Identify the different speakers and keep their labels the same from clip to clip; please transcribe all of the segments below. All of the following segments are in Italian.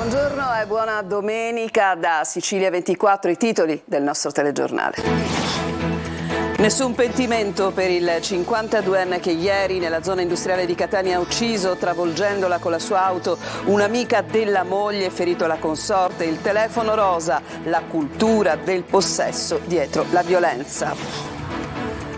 Speaker 1: Buongiorno e buona domenica da Sicilia 24, i titoli del nostro telegiornale. Nessun pentimento per il 52enne che ieri nella zona industriale di Catania ha ucciso, travolgendola con la sua auto, un'amica della moglie e ferito la consorte. Il telefono rosa, la cultura del possesso dietro la violenza.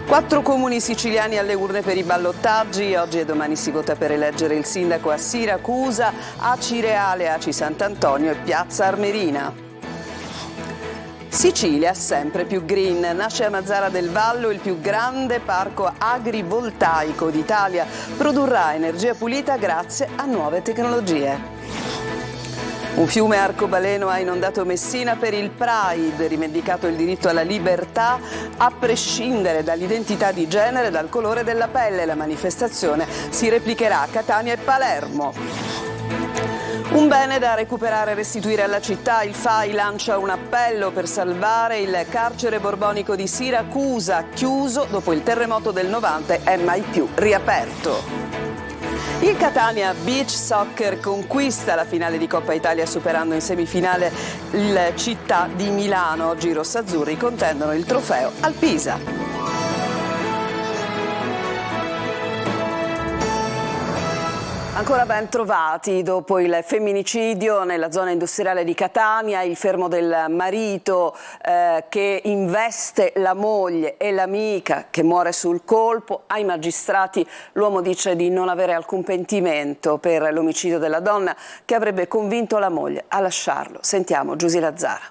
Speaker 1: 4 comuni siciliani alle urne per i ballottaggi. Oggi e domani si vota per eleggere il sindaco a Siracusa, Acireale, Aci Sant'Antonio e Piazza Armerina. Sicilia sempre più green. Nasce a Mazara del Vallo il più grande parco agrivoltaico d'Italia. Produrrà energia pulita grazie a nuove tecnologie. Un fiume arcobaleno ha inondato Messina per il Pride, rivendicato il diritto alla libertà a prescindere dall'identità di genere e dal colore della pelle. La manifestazione si replicherà a Catania e Palermo. Un bene da recuperare e restituire alla città. Il FAI lancia un appello per salvare il carcere borbonico di Siracusa, chiuso dopo il terremoto del 90 e mai più riaperto. Il Catania Beach Soccer conquista la finale di Coppa Italia superando in semifinale il Città di Milano. Oggi i rossazzurri contendono il trofeo al Pisa. Ancora ben trovati dopo il femminicidio nella zona industriale di Catania, il fermo del marito che investe la moglie e l'amica che muore sul colpo. Ai magistrati l'uomo dice di non avere alcun pentimento per l'omicidio della donna che avrebbe convinto la moglie a lasciarlo. Sentiamo Giusy Lazzara.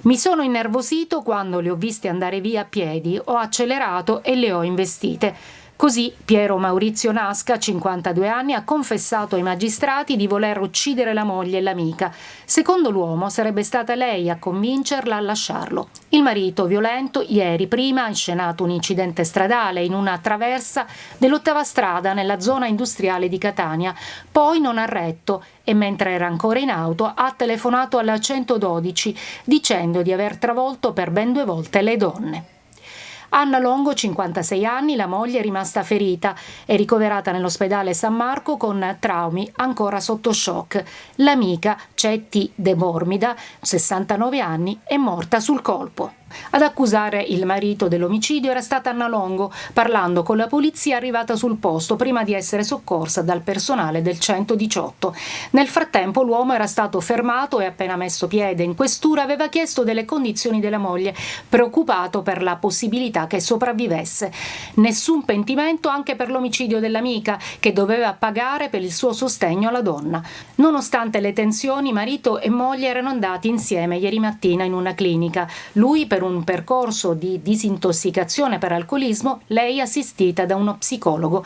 Speaker 2: Mi sono innervosito quando le ho viste andare via a piedi, ho accelerato e le ho investite. Così Piero Maurizio Nasca, 52 anni, ha confessato ai magistrati di voler uccidere la moglie e l'amica. Secondo l'uomo sarebbe stata lei a convincerla a lasciarlo. Il marito violento ieri prima ha inscenato un incidente stradale in una traversa dell'8ª strada nella zona industriale di Catania. Poi non ha retto e mentre era ancora in auto ha telefonato alla 112 dicendo di aver travolto per ben 2 volte le donne. Anna Longo, 56 anni, la moglie è rimasta ferita, è ricoverata nell'ospedale San Marco con traumi ancora sotto shock. L'amica, Cetti De Bormida, 69 anni, è morta sul colpo. Ad accusare il marito dell'omicidio era stata Anna Longo, parlando con la polizia arrivata sul posto prima di essere soccorsa dal personale del 118. Nel frattempo l'uomo era stato fermato e appena messo piede in questura aveva chiesto delle condizioni della moglie, preoccupato per la possibilità che sopravvivesse. Nessun pentimento anche per l'omicidio dell'amica, che doveva pagare per il suo sostegno alla donna. Nonostante le tensioni, marito e moglie erano andati insieme ieri mattina in una clinica. Lui per un percorso di disintossicazione per alcolismo, lei assistita da uno psicologo.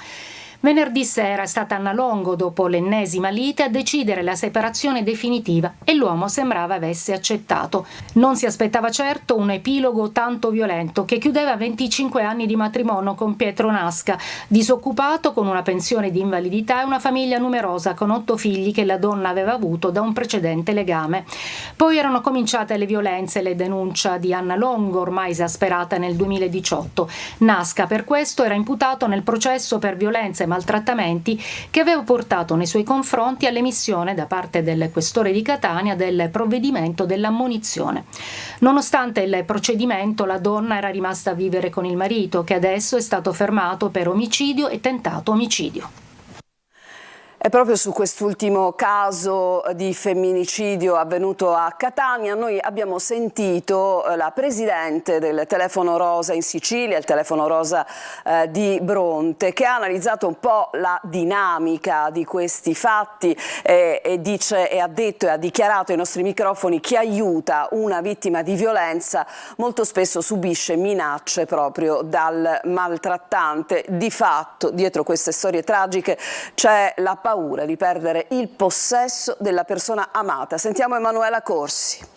Speaker 2: Venerdì sera è stata Anna Longo, dopo l'ennesima lite, a decidere la separazione definitiva e l'uomo sembrava avesse accettato. Non si aspettava certo un epilogo tanto violento che chiudeva 25 anni di matrimonio con Pietro Nasca, disoccupato con una pensione di invalidità e una famiglia numerosa con 8 figli che la donna aveva avuto da un precedente legame. Poi erano cominciate le violenze e le denunce di Anna Longo, ormai esasperata nel 2018. Nasca per questo era imputato nel processo per violenze e maltrattamenti che aveva portato nei suoi confronti all'emissione da parte del questore di Catania del provvedimento dell'ammonizione. Nonostante il procedimento, la donna era rimasta a vivere con il marito, che adesso è stato fermato per omicidio e tentato omicidio.
Speaker 1: E proprio su quest'ultimo caso di femminicidio avvenuto a Catania noi abbiamo sentito la presidente del Telefono Rosa in Sicilia, il Telefono Rosa di Bronte, che ha analizzato un po' la dinamica di questi fatti e dice, e ha detto e ha dichiarato ai nostri microfoni: chi aiuta una vittima di violenza molto spesso subisce minacce proprio dal maltrattante. Di fatto dietro queste storie tragiche c'è la paura di perdere il possesso della persona amata. Sentiamo Emanuela Corsi.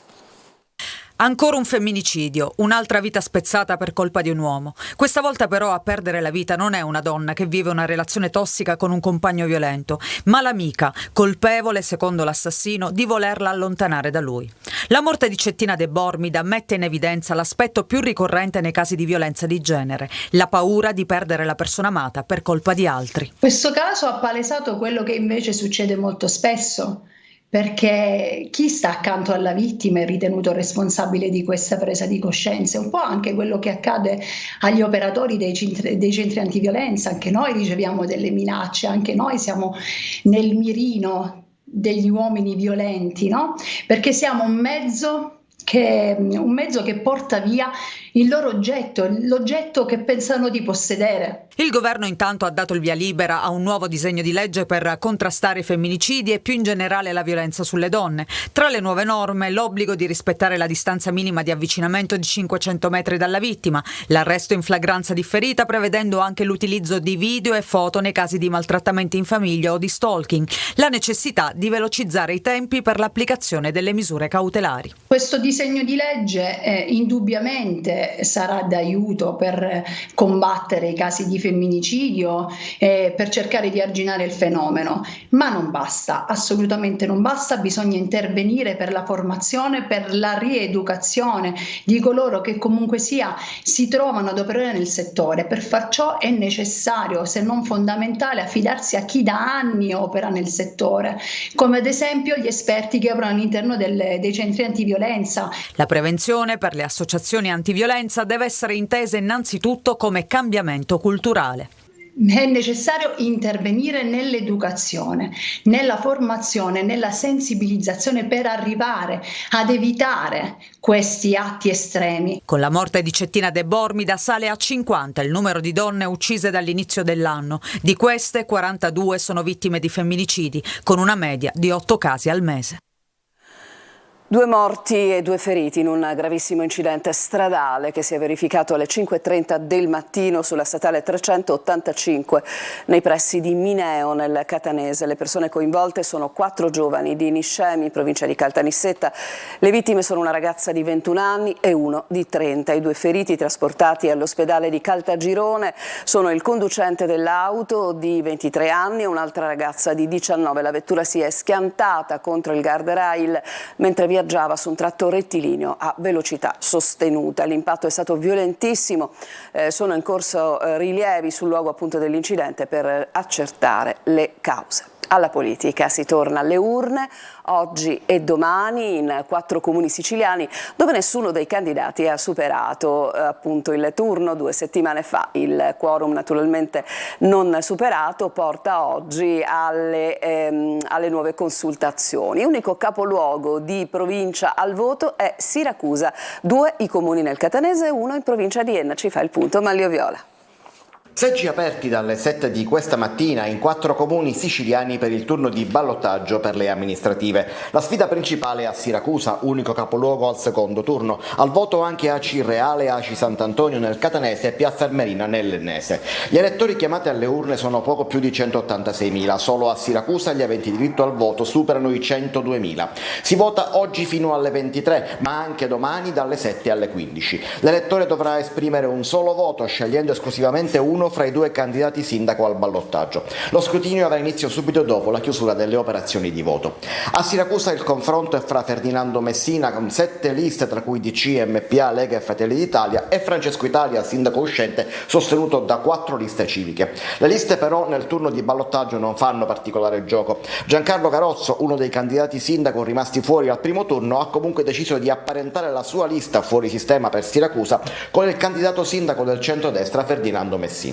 Speaker 3: Ancora un femminicidio, un'altra vita spezzata per colpa di un uomo. Questa volta però a perdere la vita non è una donna che vive una relazione tossica con un compagno violento, ma l'amica, colpevole, secondo l'assassino, di volerla allontanare da lui. La morte di Cettina De Bormida mette in evidenza l'aspetto più ricorrente nei casi di violenza di genere, la paura di perdere la persona amata per colpa di altri.
Speaker 4: Questo caso ha palesato quello che invece succede molto spesso, perché chi sta accanto alla vittima è ritenuto responsabile di questa presa di coscienza. È un po' anche quello che accade agli operatori dei centri antiviolenza. Anche noi riceviamo delle minacce, anche noi siamo nel mirino degli uomini violenti, no? Perché siamo un mezzo che porta via il loro oggetto, l'oggetto che pensano di possedere.
Speaker 3: Il governo intanto ha dato il via libera a un nuovo disegno di legge per contrastare i femminicidi e più in generale la violenza sulle donne. Tra le nuove norme l'obbligo di rispettare la distanza minima di avvicinamento di 500 metri dalla vittima, l'arresto in flagranza differita prevedendo anche l'utilizzo di video e foto nei casi di maltrattamenti in famiglia o di stalking, la necessità di velocizzare i tempi per l'applicazione delle misure cautelari.
Speaker 4: Questo disegno di legge indubbiamente sarà d'aiuto per combattere i casi di femminicidio, per cercare di arginare il fenomeno, ma non basta, assolutamente non basta, bisogna intervenire per la formazione, per la rieducazione di coloro che comunque sia si trovano ad operare nel settore. Per far ciò è necessario, se non fondamentale, affidarsi a chi da anni opera nel settore, come ad esempio gli esperti che operano all'interno dei centri antiviolenza.
Speaker 3: La prevenzione per le associazioni antiviolenza deve essere intesa innanzitutto come cambiamento culturale.
Speaker 4: È necessario intervenire nell'educazione, nella formazione, nella sensibilizzazione per arrivare ad evitare questi atti estremi.
Speaker 3: Con la morte di Cettina De Bormida sale a 50 il numero di donne uccise dall'inizio dell'anno. Di queste 42 sono vittime di femminicidi, con una media di 8 casi al mese.
Speaker 1: 2 morti e 2 feriti in un gravissimo incidente stradale che si è verificato alle 5:30 del mattino sulla statale 385 nei pressi di Mineo nel Catanese. Le persone coinvolte sono 4 giovani di Niscemi, provincia di Caltanissetta. Le vittime sono una ragazza di 21 anni e uno di 30. I 2 feriti trasportati all'ospedale di Caltagirone sono il conducente dell'auto di 23 anni e un'altra ragazza di 19. La vettura si è schiantata contro il guardrail mentre viaggiava su un tratto rettilineo a velocità sostenuta. L'impatto è stato violentissimo, sono in corso rilievi sul luogo appunto dell'incidente per accertare le cause. Alla politica si torna alle urne oggi e domani in 4 comuni siciliani dove nessuno dei candidati ha superato appunto il turno 2 settimane fa. Il quorum naturalmente non superato porta oggi alle nuove consultazioni. Unico capoluogo di provincia al voto è Siracusa, 2 i comuni nel Catanese e 1 in provincia di Enna. Ci fa il punto Manlio Viola.
Speaker 5: Seggi aperti dalle 7 di questa mattina in 4 comuni siciliani per il turno di ballottaggio per le amministrative. La sfida principale è a Siracusa, unico capoluogo al secondo turno. Al voto anche Aci Reale, Aci Sant'Antonio nel Catanese e Piazza Armerina nell'Ennese. Gli elettori chiamati alle urne sono poco più di 186.000. Solo a Siracusa gli aventi diritto al voto superano i 102.000. Si vota oggi fino alle 23, ma anche domani dalle 7 alle 15. L'elettore dovrà esprimere un solo voto, scegliendo esclusivamente uno fra i 2 candidati sindaco al ballottaggio. Lo scrutinio avrà inizio subito dopo la chiusura delle operazioni di voto. A Siracusa il confronto è fra Ferdinando Messina con 7 liste tra cui DC, MPA, Lega e Fratelli d'Italia e Francesco Italia, sindaco uscente, sostenuto da 4 liste civiche. Le liste però nel turno di ballottaggio non fanno particolare gioco. Giancarlo Carozzo, uno dei candidati sindaco rimasti fuori al primo turno, ha comunque deciso di apparentare la sua lista fuori sistema per Siracusa con il candidato sindaco del centrodestra Ferdinando Messina.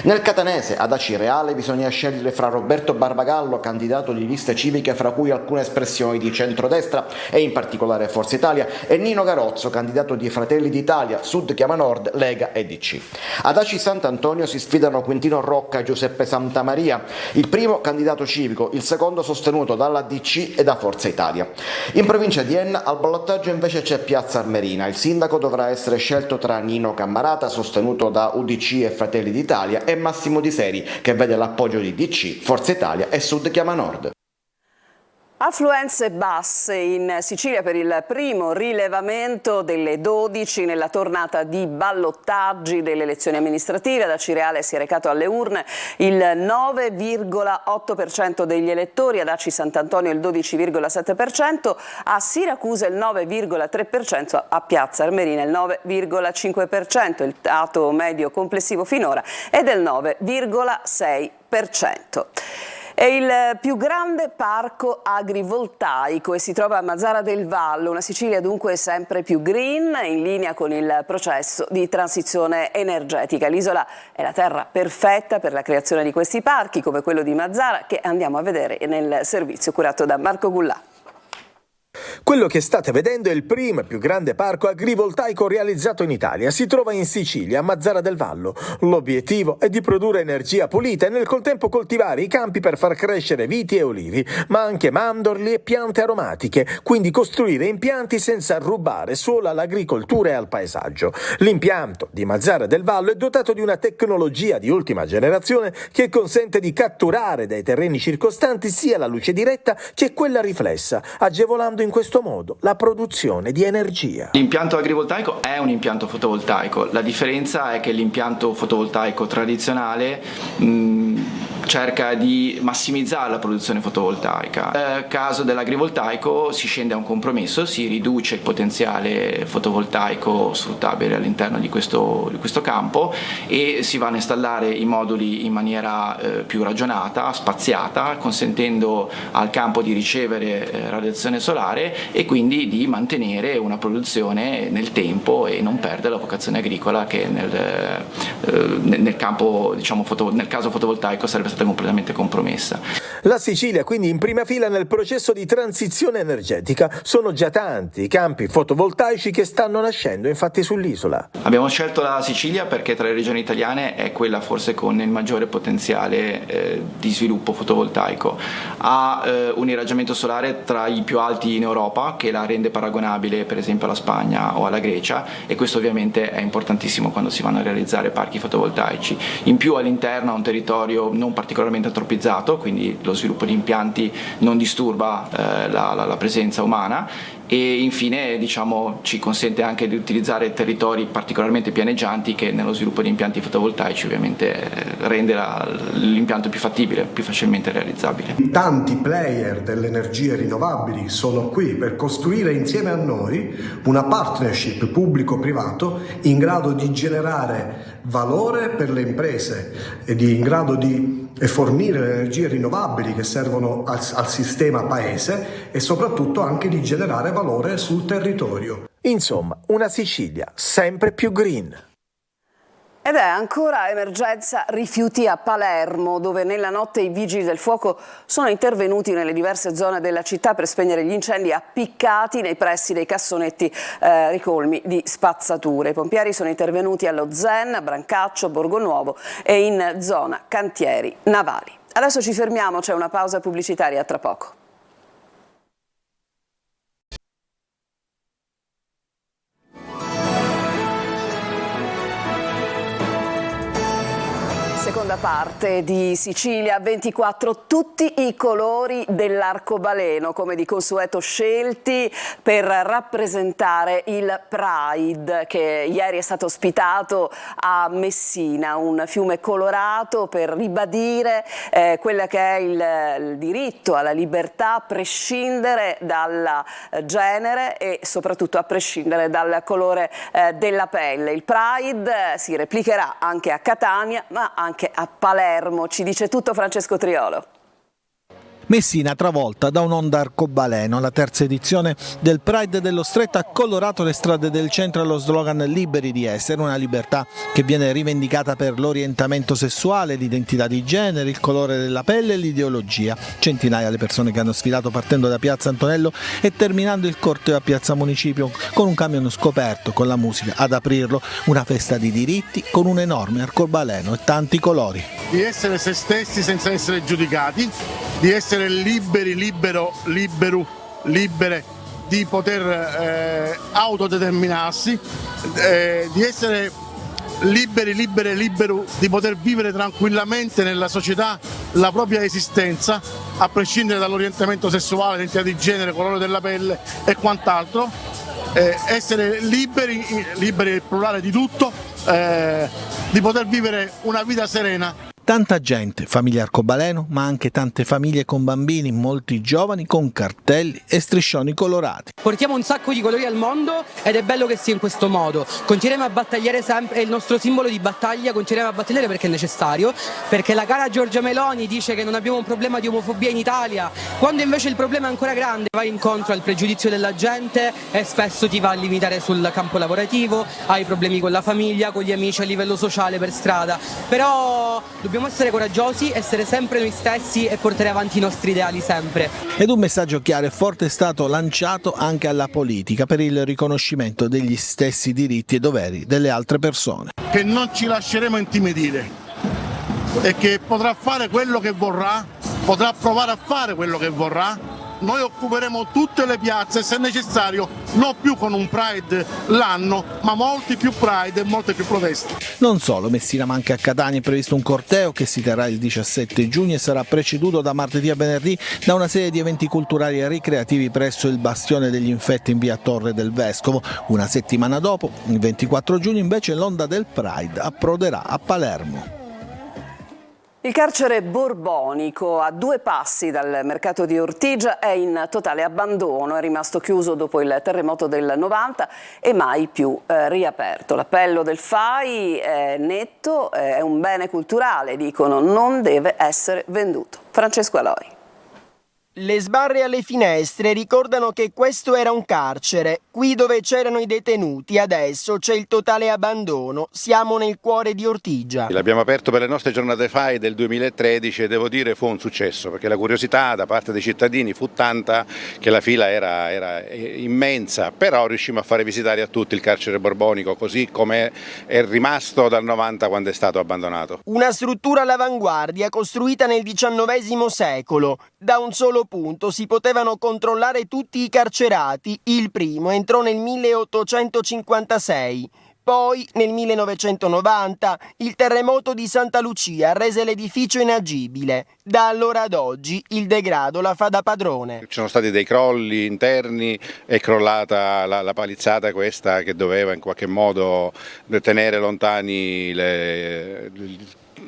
Speaker 5: Nel Catanese, ad Aci Reale, bisogna scegliere fra Roberto Barbagallo, candidato di liste civiche fra cui alcune espressioni di centrodestra e in particolare Forza Italia, e Nino Garozzo, candidato di Fratelli d'Italia, Sud Chiama Nord, Lega e DC. Ad Aci Sant'Antonio si sfidano Quintino Rocca e Giuseppe Santamaria, il primo candidato civico, il secondo sostenuto dalla DC e da Forza Italia. In provincia di Enna al ballottaggio invece c'è Piazza Armerina. Il sindaco dovrà essere scelto tra Nino Cammarata, sostenuto da UDC e Fratelli d'Italia, e Massimo Di Seri, che vede l'appoggio di DC, Forza Italia e Sud Chiama Nord.
Speaker 1: Affluenze basse in Sicilia per il primo rilevamento delle 12 nella tornata di ballottaggi delle elezioni amministrative. Ad Aci Reale si è recato alle urne il 9,8% degli elettori, ad Aci Sant'Antonio il 12,7%, a Siracusa il 9,3%, a Piazza Armerina il 9,5%. Il dato medio complessivo finora è del 9,6%. È il più grande parco agrivoltaico e si trova a Mazara del Vallo, una Sicilia dunque sempre più green, in linea con il processo di transizione energetica. L'isola è la terra perfetta per la creazione di questi parchi, come quello di Mazara, che andiamo a vedere nel servizio curato da Marco Gullà.
Speaker 6: Quello che state vedendo è il primo e più grande parco agrivoltaico realizzato in Italia. Si trova in Sicilia, a Mazara del Vallo. L'obiettivo è di produrre energia pulita e nel contempo coltivare i campi per far crescere viti e olivi, ma anche mandorli e piante aromatiche, quindi costruire impianti senza rubare suolo all'agricoltura e al paesaggio. L'impianto di Mazara del Vallo è dotato di una tecnologia di ultima generazione che consente di catturare dai terreni circostanti sia la luce diretta che quella riflessa, agevolando in questo modo la produzione di energia.
Speaker 7: L'impianto agrivoltaico è un impianto fotovoltaico, la differenza è che l'impianto fotovoltaico tradizionale cerca di massimizzare la produzione fotovoltaica. Nel caso dell'agrivoltaico si scende a un compromesso, si riduce il potenziale fotovoltaico sfruttabile all'interno di questo campo e si vanno a installare i moduli in maniera più ragionata, spaziata, consentendo al campo di ricevere radiazione solare e quindi di mantenere una produzione nel tempo e non perdere la vocazione agricola che nel campo, diciamo, nel caso fotovoltaico sarebbe stata completamente compromessa.
Speaker 6: La Sicilia quindi in prima fila nel processo di transizione energetica. Sono già tanti i campi fotovoltaici che stanno nascendo infatti sull'isola.
Speaker 7: Abbiamo scelto la Sicilia perché tra le regioni italiane è quella forse con il maggiore potenziale di sviluppo fotovoltaico. Ha un irraggiamento solare tra i più alti in Europa, che la rende paragonabile per esempio alla Spagna o alla Grecia, e questo ovviamente è importantissimo quando si vanno a realizzare parchi fotovoltaici. In più all'interno ha un territorio non particolarmente antropizzato, quindi lo sviluppo di impianti non disturba la presenza umana, e infine diciamo ci consente anche di utilizzare territori particolarmente pianeggianti che nello sviluppo di impianti fotovoltaici ovviamente rende l'impianto più fattibile, più facilmente realizzabile.
Speaker 8: Tanti player delle energie rinnovabili sono qui per costruire insieme a noi una partnership pubblico-privato in grado di generare valore per le imprese e in grado di fornire le energie rinnovabili che servono al sistema paese e soprattutto anche di generare valore sul territorio.
Speaker 6: Insomma, una Sicilia sempre più green.
Speaker 1: Ed è ancora emergenza rifiuti a Palermo, dove nella notte i vigili del fuoco sono intervenuti nelle diverse zone della città per spegnere gli incendi appiccati nei pressi dei cassonetti ricolmi di spazzature. I pompieri sono intervenuti allo Zen, a Brancaccio, Borgonuovo e in zona cantieri navali. Adesso ci fermiamo, c'è una pausa pubblicitaria, tra poco. Seconda parte di Sicilia 24, tutti i colori dell'arcobaleno, come di consueto scelti per rappresentare il Pride, che ieri è stato ospitato a Messina, un fiume colorato per ribadire quello che è il diritto alla libertà a prescindere dal genere e soprattutto a prescindere dal colore della pelle. Il Pride si replicherà anche a Catania, ma anche a Palermo. Ci dice tutto Francesco Triolo.
Speaker 9: Messina travolta da un'onda arcobaleno. La terza edizione del Pride dello Stretto ha colorato le strade del centro allo slogan "Liberi di essere", una libertà che viene rivendicata per l'orientamento sessuale, l'identità di genere, il colore della pelle e l'ideologia. Centinaia le persone che hanno sfilato partendo da Piazza Antonello e terminando il corteo a Piazza Municipio con un camion scoperto, con la musica ad aprirlo, una festa di diritti con un enorme arcobaleno e tanti colori.
Speaker 10: Di essere se stessi senza essere giudicati, di essere libere di poter autodeterminarsi, di essere liberi di poter vivere tranquillamente nella società la propria esistenza, a prescindere dall'orientamento sessuale, l'identità di genere, colore della pelle e quant'altro, essere liberi, il plurale di tutto, di poter vivere una vita serena.
Speaker 9: tanta gente, famiglie arcobaleno, ma anche tante famiglie con bambini, molti giovani con cartelli e striscioni colorati.
Speaker 11: Portiamo un sacco di colori al mondo ed è bello che sia in questo modo. Continueremo a battagliare sempre, è il nostro simbolo di battaglia, continueremo a battagliare perché è necessario, perché la cara Giorgia Meloni dice che non abbiamo un problema di omofobia in Italia, quando invece il problema è ancora grande. Vai incontro al pregiudizio della gente e spesso ti va a limitare sul campo lavorativo, hai problemi con la famiglia, con gli amici a livello sociale per strada, però dobbiamo essere coraggiosi, essere sempre noi stessi e portare avanti i nostri ideali sempre.
Speaker 9: Ed un messaggio chiaro e forte è stato lanciato anche alla politica per il riconoscimento degli stessi diritti e doveri delle altre persone.
Speaker 10: Che non ci lasceremo intimidire e che potrà fare quello che vorrà, potrà provare a fare quello che vorrà. Noi occuperemo tutte le piazze, se necessario, non più con un Pride l'anno, ma molti più Pride e molte più proteste.
Speaker 9: Non solo, Messina, ma anche a Catania è previsto un corteo che si terrà il 17 giugno e sarà preceduto da martedì a venerdì da una serie di eventi culturali e ricreativi presso il Bastione degli Infetti in via Torre del Vescovo. Una settimana dopo, il 24 giugno, invece l'onda del Pride approderà a Palermo.
Speaker 1: Il carcere borbonico, a 2 passi dal mercato di Ortigia, è in totale abbandono, è rimasto chiuso dopo il terremoto del 90 e mai più riaperto. L'appello del FAI è netto, è un bene culturale, dicono, non deve essere venduto. Francesco Aloi.
Speaker 12: Le sbarre alle finestre ricordano che questo era un carcere. Qui dove c'erano i detenuti, adesso c'è il totale abbandono. Siamo nel cuore di Ortigia.
Speaker 13: L'abbiamo aperto per le nostre giornate FAI del 2013 e devo dire fu un successo, perché la curiosità da parte dei cittadini fu tanta che la fila era immensa, però riuscimmo a fare visitare a tutti il carcere borbonico così come è rimasto dal 90 quando è stato abbandonato.
Speaker 12: Una struttura all'avanguardia costruita nel XIX secolo. Da un solo punto si potevano controllare tutti i carcerati. Il primo entrò nel 1856. Poi, nel 1990, il terremoto di Santa Lucia rese l'edificio inagibile. Da allora ad oggi il degrado la fa da padrone.
Speaker 13: Ci sono stati dei crolli interni, è crollata la palizzata questa che doveva in qualche modo tenere lontani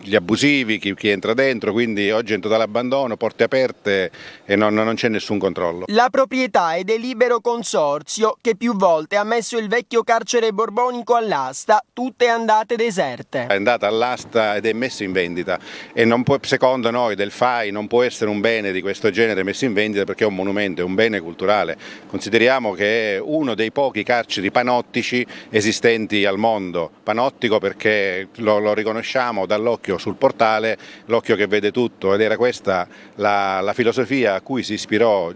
Speaker 13: gli abusivi, chi entra dentro, quindi oggi è in totale abbandono, porte aperte e non c'è nessun controllo.
Speaker 12: La proprietà è del Libero Consorzio che più volte ha messo il vecchio carcere borbonico all'asta, tutte andate deserte.
Speaker 13: È andata all'asta ed è messo in vendita e non può, secondo noi del FAI non può essere un bene di questo genere messo in vendita perché è un monumento, è un bene culturale. Consideriamo che è uno dei pochi carceri panottici esistenti al mondo. Panottico perché lo riconosciamo dall'occhio sul portale, l'occhio che vede tutto, ed era questa la filosofia a cui si ispirò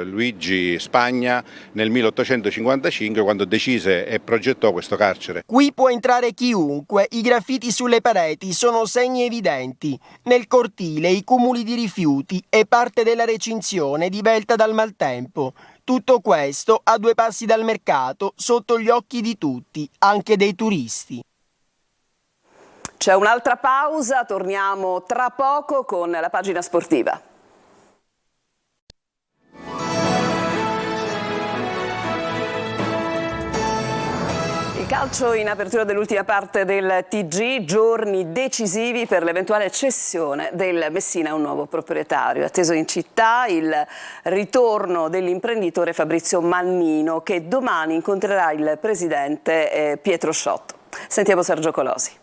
Speaker 13: Luigi Spagna nel 1855 quando decise e progettò questo carcere.
Speaker 12: Qui può entrare chiunque, i graffiti sulle pareti sono segni evidenti. Nel cortile i cumuli di rifiuti e parte della recinzione divelta dal maltempo. Tutto questo a 2 passi dal mercato, sotto gli occhi di tutti, anche dei turisti.
Speaker 1: C'è un'altra pausa, torniamo tra poco con la pagina sportiva. Il calcio in apertura dell'ultima parte del TG, giorni decisivi per l'eventuale cessione del Messina a un nuovo proprietario. Atteso in città il ritorno dell'imprenditore Fabrizio Mannino che domani incontrerà il presidente Pietro Sciotto. Sentiamo Sergio Colosi.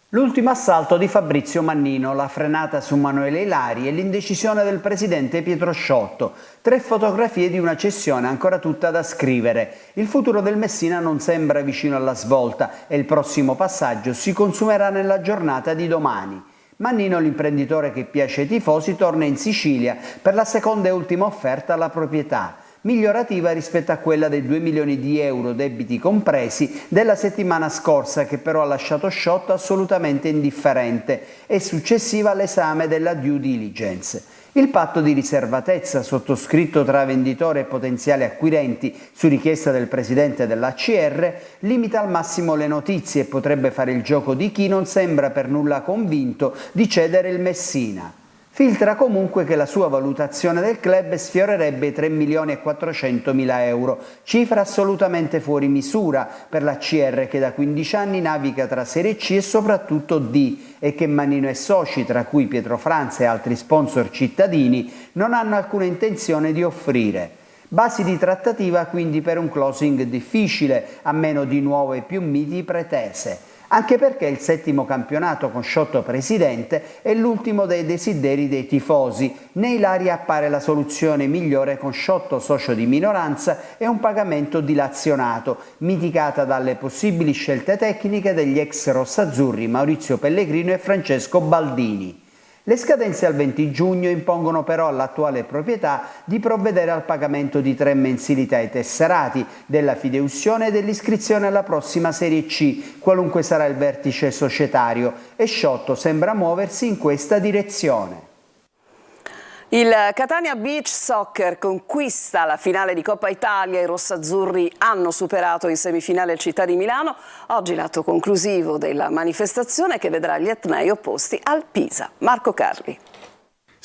Speaker 14: L'ultimo assalto di Fabrizio Mannino, la frenata su Manuele Ilari e l'indecisione del presidente Pietro Sciotto. 3 fotografie di una cessione ancora tutta da scrivere. Il futuro del Messina non sembra vicino alla svolta e il prossimo passaggio si consumerà nella giornata di domani. Mannino, l'imprenditore che piace ai tifosi, torna in Sicilia per la seconda e ultima offerta alla proprietà. Migliorativa rispetto a quella dei 2 milioni di euro debiti compresi della settimana scorsa che però ha lasciato Sciotto assolutamente indifferente e successiva all'esame della due diligence. Il patto di riservatezza sottoscritto tra venditore e potenziali acquirenti su richiesta del presidente dell'ACR limita al massimo le notizie e potrebbe fare il gioco di chi non sembra per nulla convinto di cedere il Messina. Filtra comunque che la sua valutazione del club sfiorerebbe i 3.400.000 euro, cifra assolutamente fuori misura per la CR che da 15 anni naviga tra Serie C e soprattutto D e che Mannino e soci, tra cui Pietro Franza e altri sponsor cittadini, non hanno alcuna intenzione di offrire. Basi di trattativa quindi per un closing difficile, a meno di nuove più miti pretese. Anche perché il 7° campionato con Sciotto presidente è l'ultimo dei desideri dei tifosi. Né Ilaria appare la soluzione migliore con Sciotto socio di minoranza e un pagamento dilazionato, mitigata dalle possibili scelte tecniche degli ex rossazzurri Maurizio Pellegrino e Francesco Baldini. Le scadenze al 20 giugno impongono però all'attuale proprietà di provvedere al pagamento di 3 mensilità ai tesserati, della fideiussione e dell'iscrizione alla prossima Serie C, qualunque sarà il vertice societario, e Sciotto sembra muoversi in questa direzione.
Speaker 1: Il Catania Beach Soccer conquista la finale di Coppa Italia, i rossazzurri hanno superato in semifinale il Città di Milano. Oggi l'atto conclusivo della manifestazione che vedrà gli etnei opposti al Pisa. Marco Carli.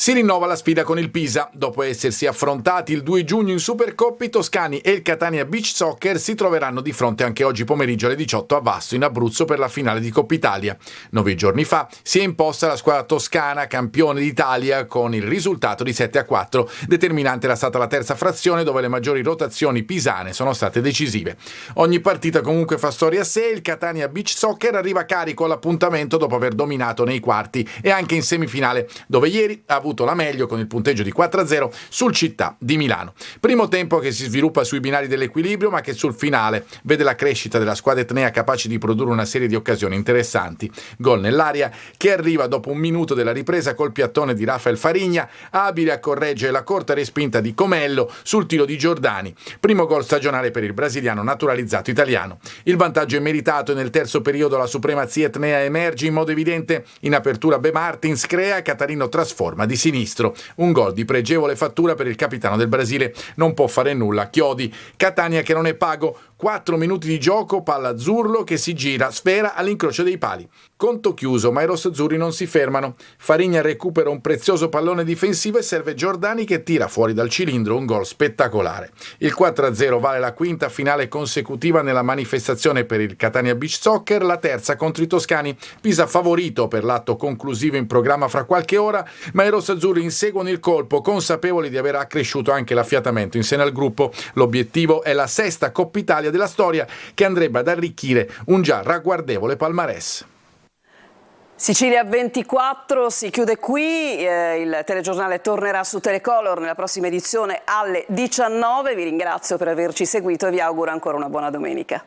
Speaker 15: Si rinnova la sfida con il Pisa. Dopo essersi affrontati il 2 giugno in Supercoppa, i toscani e il Catania Beach Soccer si troveranno di fronte anche oggi pomeriggio alle 18 a Vasto, in Abruzzo, per la finale di Coppa Italia. 9 giorni fa si è imposta la squadra toscana, campione d'Italia, con il risultato di 7-4. Determinante era stata la terza frazione, dove le maggiori rotazioni pisane sono state decisive. Ogni partita comunque fa storia a sé. Il Catania Beach Soccer arriva carico all'appuntamento dopo aver dominato nei quarti e anche in semifinale, dove ieri ha avuto la meglio con il punteggio di 4-0 sul Città di Milano. Primo tempo che si sviluppa sui binari dell'equilibrio, ma che sul finale vede la crescita della squadra etnea capace di produrre una serie di occasioni interessanti. Gol nell'aria che arriva dopo un minuto della ripresa col piattone di Rafael Farigna, abile a correggere la corta respinta di Comello sul tiro di Giordani. Primo gol stagionale per il brasiliano naturalizzato italiano. Il vantaggio è meritato e nel terzo periodo la supremazia etnea emerge in modo evidente. In apertura B. Martins crea, Catarino trasforma di sinistro. Un gol di pregevole fattura per il capitano del Brasile. Non può fare nulla. Chiodi. Catania che non è pago. 4 minuti di gioco, palla Zurlo che si gira, sfera all'incrocio dei pali. Conto chiuso, ma i rossazzurri non si fermano. Farigna recupera un prezioso pallone difensivo e serve Giordani che tira fuori dal cilindro un gol spettacolare. Il 4-0 vale la quinta finale consecutiva nella manifestazione per il Catania Beach Soccer, la terza contro i toscani. Pisa favorito per l'atto conclusivo in programma fra qualche ora, ma i rossazzurri inseguono il colpo, consapevoli di aver accresciuto anche l'affiatamento in seno al gruppo. L'obiettivo è la sesta Coppa Italia della storia che andrebbe ad arricchire un già ragguardevole palmarès.
Speaker 1: Sicilia 24 si chiude qui, il telegiornale tornerà su Telecolor nella prossima edizione alle 19. Vi ringrazio per averci seguito e vi auguro ancora una buona domenica.